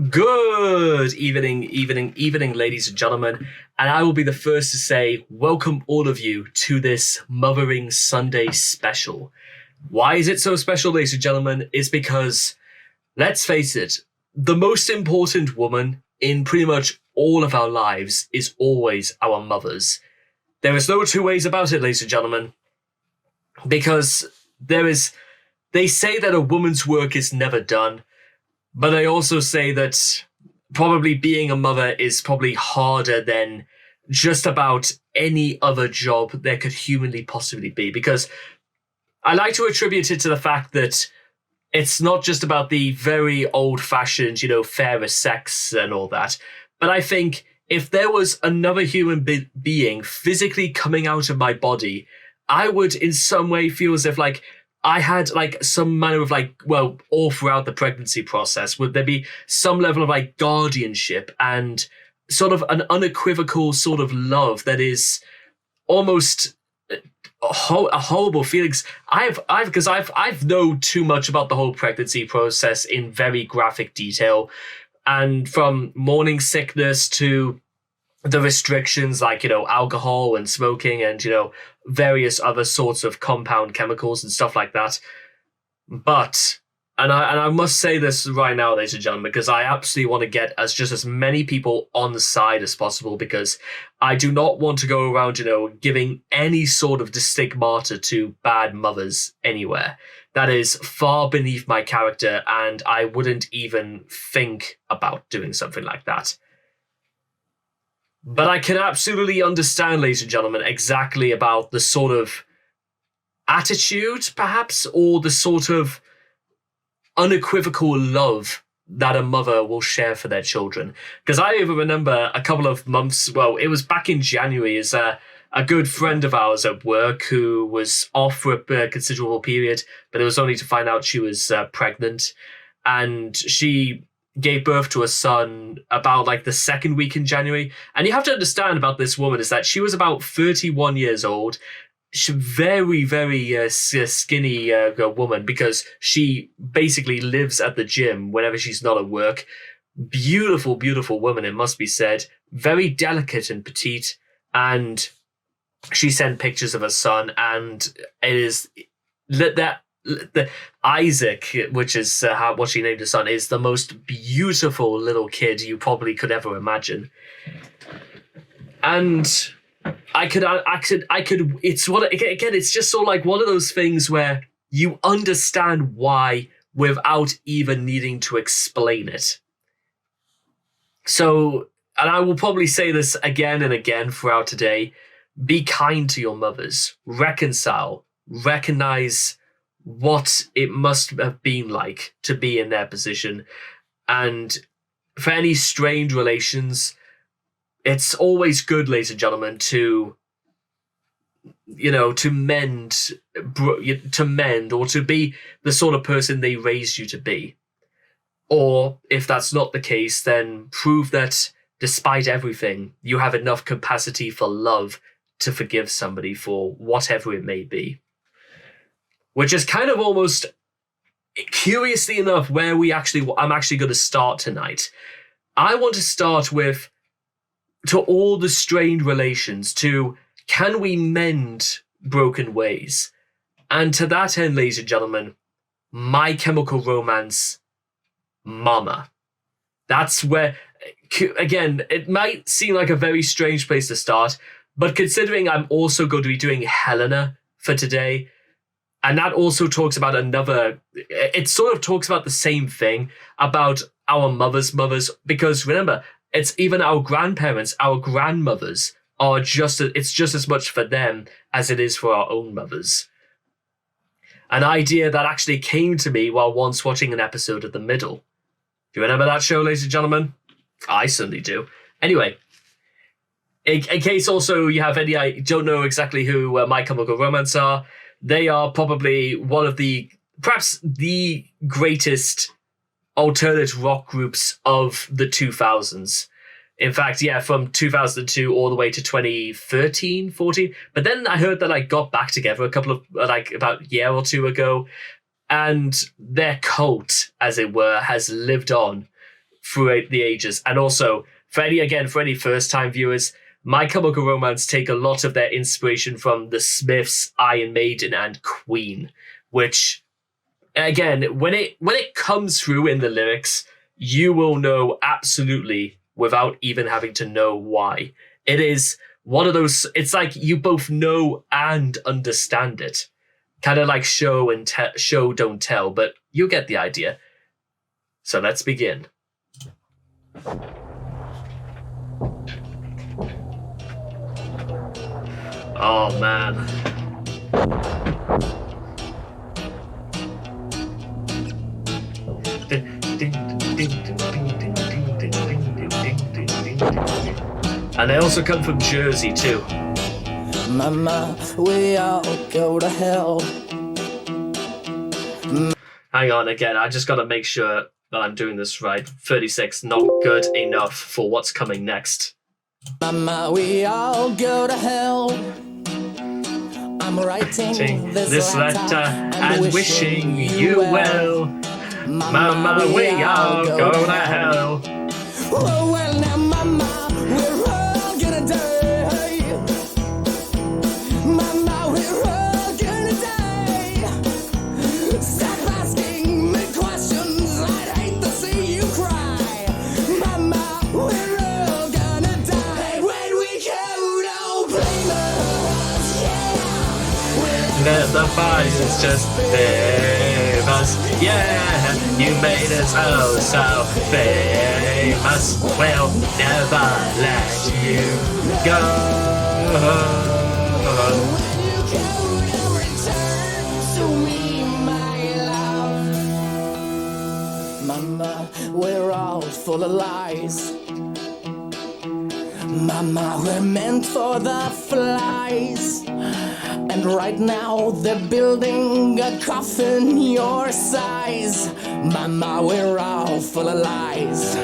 Good evening, ladies and gentlemen. And I will be the first to say, welcome all of you to this Mothering Sunday special. Why is it so special, ladies and gentlemen? It's because, let's face it, the most important woman in pretty much all of our lives is always our mothers. There is no two ways about it, ladies and gentlemen, because they say that a woman's work is never done. But I also say that probably being a mother is probably harder than just about any other job there could humanly possibly be. Because I like to attribute it to the fact that it's not just about the very old-fashioned, fairer sex and all that. But I think if there was another human being physically coming out of my body, I would in some way feel as if I had some manner of all throughout the pregnancy process, would there be some level of guardianship and sort of an unequivocal sort of love that is almost a horrible feelings. I've known too much about the whole pregnancy process in very graphic detail, and from morning sickness to the restrictions alcohol and smoking and various other sorts of compound chemicals and stuff like that. But and I must say this right now, ladies and gentlemen, because I absolutely want to get as many people on the side as possible, because I do not want to go around giving any sort of stigmata to bad mothers anywhere. That is far beneath my character, and I wouldn't even think about doing something like that. But I can absolutely understand, ladies and gentlemen, exactly about the sort of attitude, perhaps, or the sort of unequivocal love that a mother will share for their children. Because I even remember a couple of months, it was back in January, is a good friend of ours at work who was off for a considerable period, but it was only to find out she was pregnant. And she gave birth to a son about the second week in January. And you have to understand about this woman is that she was about 31 years old. She's very, very skinny woman, because she basically lives at the gym whenever she's not at work. Beautiful, beautiful woman, it must be said. Very delicate and petite. And she sent pictures of her son, and it is the Isaac, which is what she named her son, is the most beautiful little kid you probably could ever imagine. And I could. It's just sort of one of those things where you understand why without even needing to explain it. So, and I will probably say this again and again throughout today: be kind to your mothers, reconcile, recognize what it must have been like to be in their position. And for any strained relations, it's always good, ladies and gentlemen, to mend, or to be the sort of person they raised you to be. Or if that's not the case, then prove that despite everything, you have enough capacity for love to forgive somebody for whatever it may be. Which is kind of almost, curiously enough, where I'm actually going to start tonight. I want to start with, to all the strained relations, to can we mend broken ways? And to that end, ladies and gentlemen, My Chemical Romance, Mama. That's where, again, it might seem like a very strange place to start, but considering I'm also going to be doing Helena for today, and that also talks about it sort of talks about the same thing about our mothers, because remember, it's even our grandparents, our grandmothers it's just as much for them as it is for our own mothers. An idea that actually came to me while once watching an episode of The Middle. Do you remember that show, ladies and gentlemen? I certainly do. Anyway, in case also you have any, I don't know exactly who My Chemical Romance are, they are probably one of perhaps the greatest alternate rock groups of the 2000s. In fact, from 2002 all the way to 2013, 14. But then I heard that I got back together a couple of, about a year or two ago, and their cult, as it were, has lived on throughout the ages. And also, for any first-time viewers, My Chemical Romance take a lot of their inspiration from the Smiths, Iron Maiden, and Queen, which, again, when it comes through in the lyrics, you will know absolutely without even having to know why. It is one of those, it's like you both know and understand it. Kind of like show, don't tell, but you get the idea. So let's begin. Oh, man. And they also come from Jersey, too. Mama, we all go to hell. Hang on, again, I just gotta make sure that I'm doing this right. 36, not good enough for what's coming next. Mama, we all go to hell. I'm writing this letter and wishing you well. Mama, we all go to hell. Oh, well, now, Mama, we're all gonna die. Mama, we're all gonna die. Stop asking me questions. I'd hate to see you cry. Mama, we're all gonna die. When we go, don't blame us. Yeah. Let the fires just leave us. Yeah, you made us oh so famous. We'll never let you go. When you go to return to me, my love. Mama, we're all full of lies. Mama, we're meant for the flies. And right now they're building a coffin your size. Mama, we're all full of lies.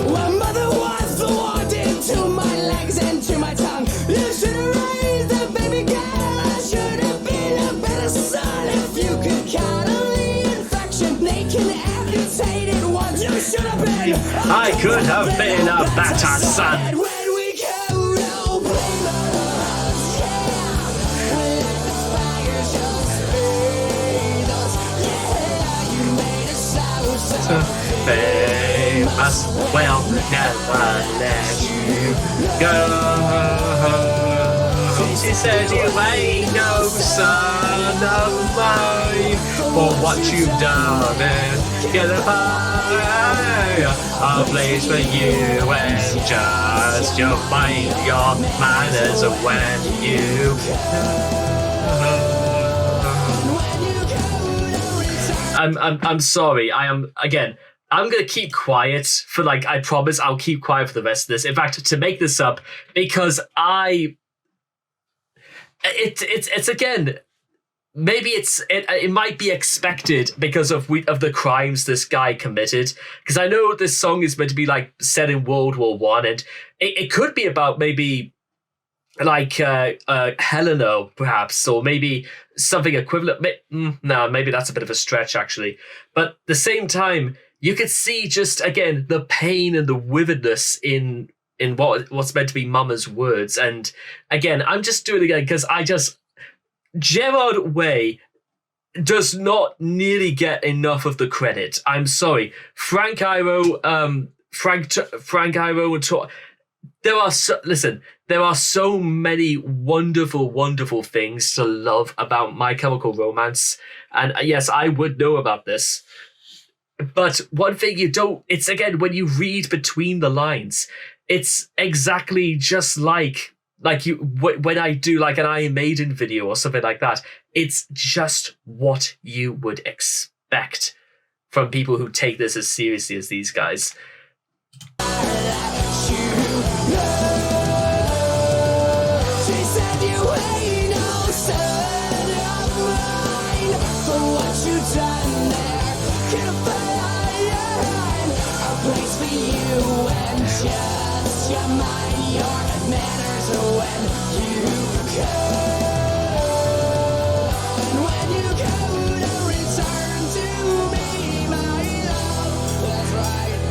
Well, mother was the one to my legs and to my tongue. You should have raised a baby girl. I should have been a better son. If you could count on the infection, they can amputate it once. You should have been. I could have been a better son. When we go, don't blame us. Yeah, let the fire just feed us. Yeah, you made us so Famous, we'll never let you go. She said you ain't no son of mine for what you've done and get a fire, a place for you and just you mind your manners when you I'm sorry. I'm gonna keep quiet for I promise I'll keep quiet for the rest of this. In fact, to make this up, because it's again, maybe it might be expected because of the crimes this guy committed. Because I know this song is meant to be set in World War One, and it could be about maybe Helena, perhaps, or maybe something equivalent. No, maybe that's a bit of a stretch, actually. But at the same time, you could see just, again, the pain and the vividness in what's meant to be Mama's words. And again, I'm just doing it again because Gerard Way does not nearly get enough of the credit. I'm sorry. Frank Iroh and there are so many wonderful, wonderful things to love about My Chemical Romance. And yes, I would know about this. But one thing you don't, it's again, when you read between the lines, it's exactly just when I do an Iron Maiden video or something like that. It's just what you would expect from people who take this as seriously as these guys. Just your mind, your manners when you go. When you go to return to me, my love. That's right.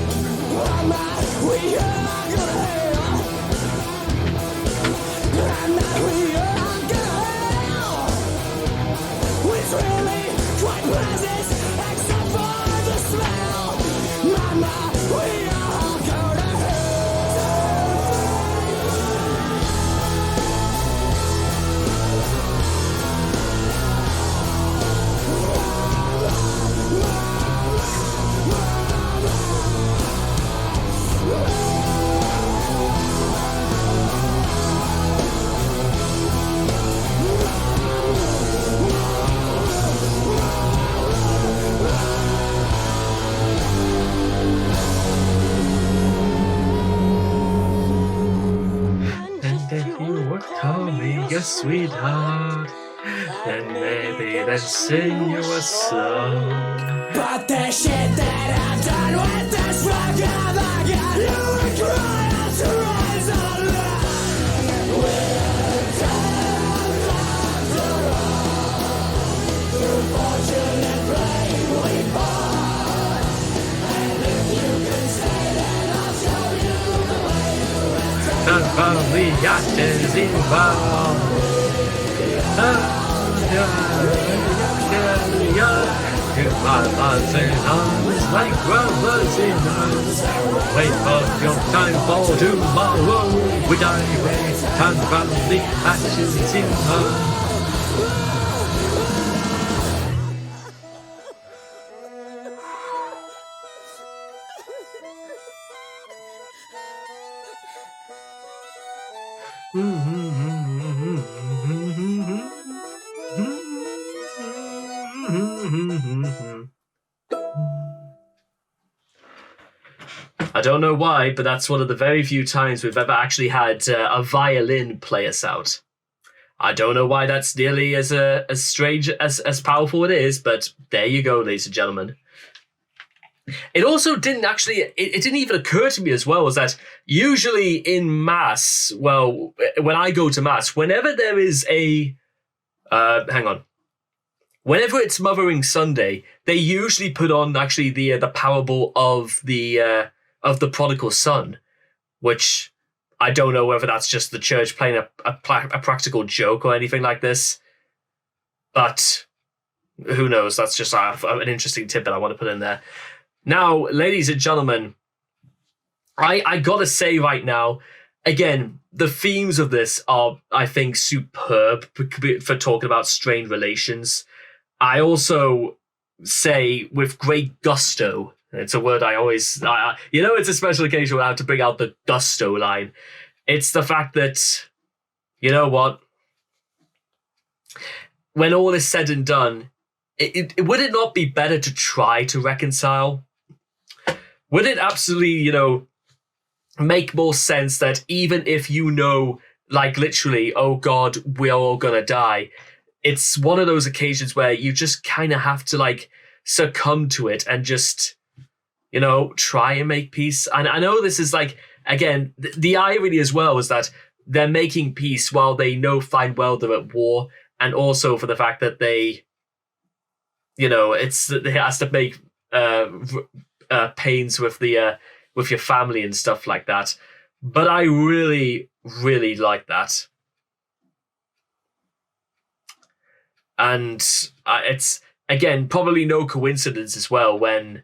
Sweetheart, then maybe then sing you a song. But the shit that I've done with this record, I got you required to rise alone. We'll come after all. Through fortune and blame we fought. And if you can stay, then I'll show you the way to return. And finally, yachts involved. My thoughts and arms like brothers in arms. Wait for your time for tomorrow. We die wait and from the ashes in arms. I don't know why, but that's one of the very few times we've ever actually had a violin play us out. I don't know why that's nearly as strange as powerful it is, but there you go, ladies and gentlemen. It also didn't actually, it didn't even occur to me as well, was that usually in Mass, well, when I go to Mass, whenever there is whenever it's Mothering Sunday, they usually put on actually the parable of the prodigal son, which I don't know whether that's just the church playing a practical joke or anything like this, but who knows? That's just an interesting tidbit I want to put in there. Now, ladies and gentlemen, I gotta say right now, again, the themes of this are, I think, superb for talking about strained relations. I also say with great gusto, it's a word I always, it's a special occasion when I have to bring out the gusto line. It's the fact that, you know what, when all is said and done, would it not be better to try to reconcile? Would it absolutely, make more sense that even if like literally, oh God, we're all gonna die, it's one of those occasions where you just kind of have to like succumb to it and just, try and make peace. And I know this is like, again, the irony as well is that they're making peace while they know fine well they're at war, and also for the fact that they, it has to make pains with with your family and stuff like that. But I really, really like that. And it's, again, probably no coincidence as well when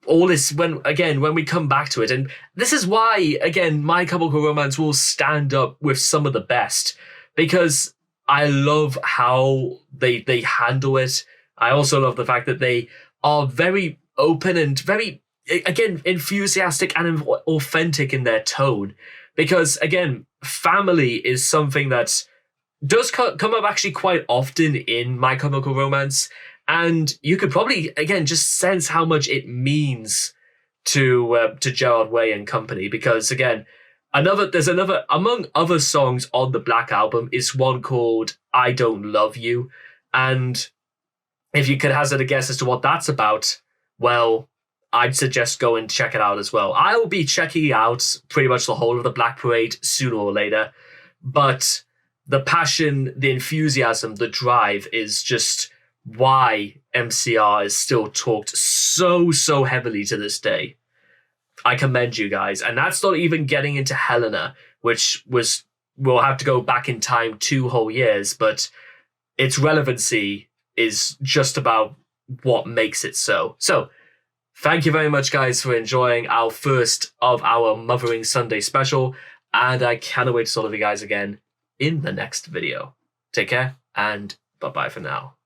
we come back to it. And this is why, again, My Chemical Romance will stand up with some of the best, because I love how they handle it. I also love the fact that they are very open and very, again, enthusiastic and authentic in their tone. Because, again, family is something that does come up actually quite often in My Chemical Romance. And you could probably, again, just sense how much it means to Gerard Way and company. Because, again, there's another, among other songs on the Black Album, is one called I Don't Love You. And if you could hazard a guess as to what that's about, well, I'd suggest go and check it out as well. I will be checking out pretty much the whole of the Black Parade sooner or later. But the passion, the enthusiasm, the drive is just why MCR is still talked so heavily to this day. I commend you guys. And that's not even getting into Helena, which was, we'll have to go back in time 2 whole years, but its relevancy is just about what makes it so. So, thank you very much, guys, for enjoying our first of our Mothering Sunday special. And I cannot wait to talk to you guys again in the next video. Take care, and bye-bye for now.